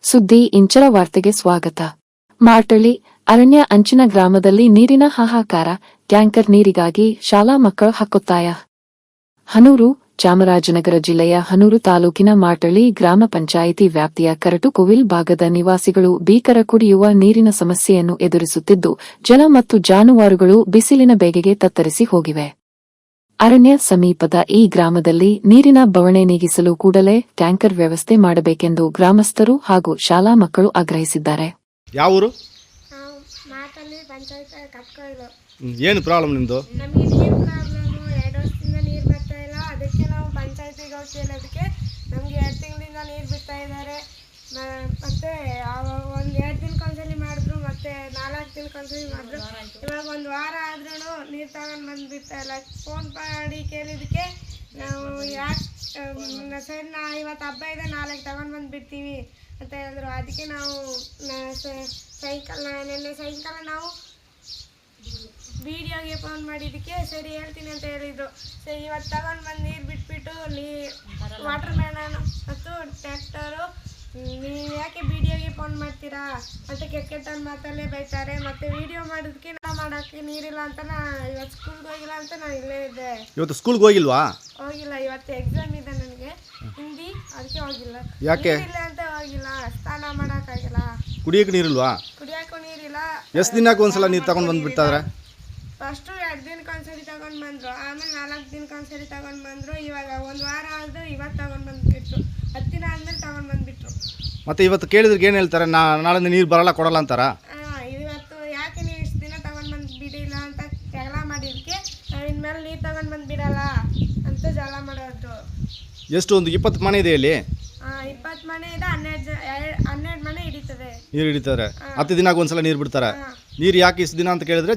ಸುದ್ದಿ ಇಂಚರ ವಾರ್ತೆಗೆ ಸ್ವಾಗತ. ಮಾರ್ಟಳ್ಳಿ ಅರಣ್ಯ ಅಂಚಿನ ಗ್ರಾಮದಲ್ಲಿ ನೀರಿನ ಹಾಹಾಕಾರ, ಟ್ಯಾಂಕರ್ ನೀರಿಗಾಗಿ ಶಾಲಾ ಮಕ್ಕಳ ಹಕ್ಕೊತ್ತಾಯ. ಹನೂರು, ಚಾಮರಾಜನಗರ ಜಿಲ್ಲೆಯ ಹನೂರು ತಾಲೂಕಿನ ಮಾರ್ಟಳ್ಳಿ ಗ್ರಾಮ ಪಂಚಾಯಿತಿ ವ್ಯಾಪ್ತಿಯ ಕರಟುಕೋವಿಲ್ ಭಾಗದ ನಿವಾಸಿಗಳು ಭೀಕರ ಕುಡಿಯುವ ನೀರಿನ ಸಮಸ್ಯೆಯನ್ನು ಎದುರಿಸುತ್ತಿದ್ದು, ಜನ ಮತ್ತು ಜಾನುವಾರುಗಳು ಬಿಸಿಲಿನ ಬೇಗೆಗೆ ತತ್ತರಿಸಿ ಹೋಗಿವೆ. ಅರಣ್ಯ ಸಮೀಪದ ಈ ಗ್ರಾಮದಲ್ಲಿ ನೀರಿನ ಬವಣೆ ನೀಗಿಸಲು ಕೂಡಲೇ ಟ್ಯಾಂಕರ್ ವ್ಯವಸ್ಥೆ ಮಾಡಬೇಕೆಂದು ಗ್ರಾಮಸ್ಥರು ಹಾಗೂ ಶಾಲಾ ಮಕ್ಕಳು ಆಗ್ರಹಿಸಿದ್ದಾರೆ. ಯಾವ ಊರು? ಮಾತಲ್ಲಿ ಪಂಚಾಯತ್ ಕಟ್ಕೊಳ್ಳು. ಏನು ಪ್ರಾಬ್ಲಮ್ ನಿಮ್ಮದು? ನಮಗೆ ನೀರು ಪ್ರಾಬ್ಲಮ್ಮು. 2 ವರ್ಷದಿಂದ ನೀರು ಬರ್ತಾ ಇಲ್ಲ. ಅದಕ್ಕೆ ನಾವು ಪಂಚಾಯತಿಗೆ ಹೋಗ್ತೀವಿ. ಅದಕ್ಕೆ ನಮಗೆ 2 ತಿಂಗಳಿಂದ ನೀರು ಬಿಡ್ತಾ ಇದ್ದಾರೆ. ಮತ್ತೆ ಒಂದು 2 ದಿನಕ್ಕೊಂದ್ಸಲಿ ಮಾಡಿದ್ರು, ಮತ್ತೆ 4 ದಿನಕ್ಕೊಂದ್ಸಲಿ ಮಾಡಿದ್ರು. ಇವಾಗ 1 ವಾರ ಆದ್ರೂ ನೀರು ತಗೊಂಡು ಬಂದು ಬಿಡ್ತಾ ಇಲ್ಲ. ಫೋನ್ ಮಾಡಿ ಕೇಳಿದಕ್ಕೆ ನಾವು ಯಾಕೆ ಸರಿ ಇವತ್ತು ಹಬ್ಬ ಇದೆ, ನಾಳೆಗೆ ತಗೊಂಡು ಬಂದು ಬಿಡ್ತೀವಿ ಅಂತ ಹೇಳಿದ್ರು. ಅದಕ್ಕೆ ನಾವು ನಿನ್ನೆ ಸಾಯಂಕಾಲ ನಾವು ವಿಡಿಯೋಗೆ ಫೋನ್ ಮಾಡಿದ್ದಕ್ಕೆ ಸರಿ ಹೇಳ್ತೀನಿ ಅಂತ ಹೇಳಿದ್ರು. ಸರಿ ಇವತ್ತು ತಗೊಂಡು ಬಂದು ನೀರು ಬಿಟ್ಬಿಟ್ಟು ವಾಟರ್ ಮ್ಯಾನ್ ಮತ್ತು ಟ್ರ್ಯಾಕ್ಟರು ನೀವು ಯಾಕೆ ವಿಡಿಯೋಗೆ ಫೋನ್ ಮಾಡ್ತೀರಾ ಅಂತ ಕೆಟ್ಟ ಮಾತಲ್ಲೇ ಬೈತಾರೆ. ಮತ್ತು ವಿಡಿಯೋ ಮಾಡೋದಕ್ಕೆ ಮಾಡೋಕ್ಕೆ ನೀರಿಲ್ಲ ಅಂತ ಇವತ್ತು ಸ್ಕೂಲ್ಗೆ ಹೋಗಿಲ್ಲ ಅಂತ ನಾನು ಇಲ್ಲೇ ಇದ್ದೆ. ಇವತ್ತು ಸ್ಕೂಲ್ಗೆ ಹೋಗಿಲ್ವಾ? ಹೋಗಿಲ್ಲ. ಇವತ್ತು ಎಕ್ಸಾಮ್ ಇದೆ ನನಗೆ ಹಿಂದಿ, ಅದಕ್ಕೆ ಹೋಗಿಲ್ಲ. ಯಾಕೆ ಇಲ್ಲ ಅಂತ ಹೋಗಿಲ್ಲ. ಸ್ನಾನ ಮಾಡೋಕ್ಕಾಗಿಲ್ಲ. ಕುಡಿಯೋಕೆ ನೀರಿಲ್ವಾ? ಕುಡಿಯೋಕ್ಕೂ ನೀರಿಲ್ಲ. ಎಷ್ಟು ದಿನಕ್ಕೆ ಒಂದ್ಸಲ ನೀರು ತಗೊಂಡು ಬಂದುಬಿಡ್ತಾರೆ? ಫಸ್ಟು 2 ದಿನಕ್ಕೊಂದ್ಸರಿ ತಗೊಂಡು ಬಂದರು, ಆಮೇಲೆ 4 ದಿನಕ್ಕೊಂದ್ಸರಿ ತಗೊಂಡು ಬಂದರು. ಇವಾಗ 1 ವಾರ ಆದರೂ ಇವತ್ತು ತಗೊಂಡು ಬಂದುಬಿಟ್ರು. 10 ದಿನ ಆದಮೇಲೆ ತಗೊಂಡು ಬಂದುಬಿಟ್ರು. ಮತ್ತೆ ಇವತ್ತು ಕೇಳಿದ್ರೆ ಏನು ಹೇಳ್ತಾರೆ? ನಾಳೆ ನೀರು ಬರಲ್ಲ, ಕೊಡಲ್ಲ ಅಂತಾರ? ಇವತ್ತು ಯಾಕೆ ನೀವು ಇಷ್ಟು ದಿನ ತಗೊಂಡು ಬಂದು ಬಿಡಿಲ್ಲ ಅಂತ ಜಗಳ ಮಾಡಿದ್ದಕ್ಕೆ ನಾವು ಇನ್ಮೇಲೆ ನೀರು ತಗೊಂಡು ಬಂದು ಬಿಡಲ್ಲ ಅಂತ ಜಗಳ ಮಾಡೋದು. ಎಷ್ಟು ಒಂದು 20 ಮನೆ ಇದೆ ಇಲ್ಲಿ? 20 ಮನೆ ಇದೆ. 12 ಮನೆ ಹಿಡಿತದೆ. ನೀರು ಹಿಡಿತಾರೆ. 10 ದಿನಕ್ಕೆ ಒಂದ್ಸಲ ನೀರು ಬಿಡ್ತಾರೆ. ನೀರು ಯಾಕೆ ಇಷ್ಟು ದಿನ ಅಂತ ಕೇಳಿದ್ರೆ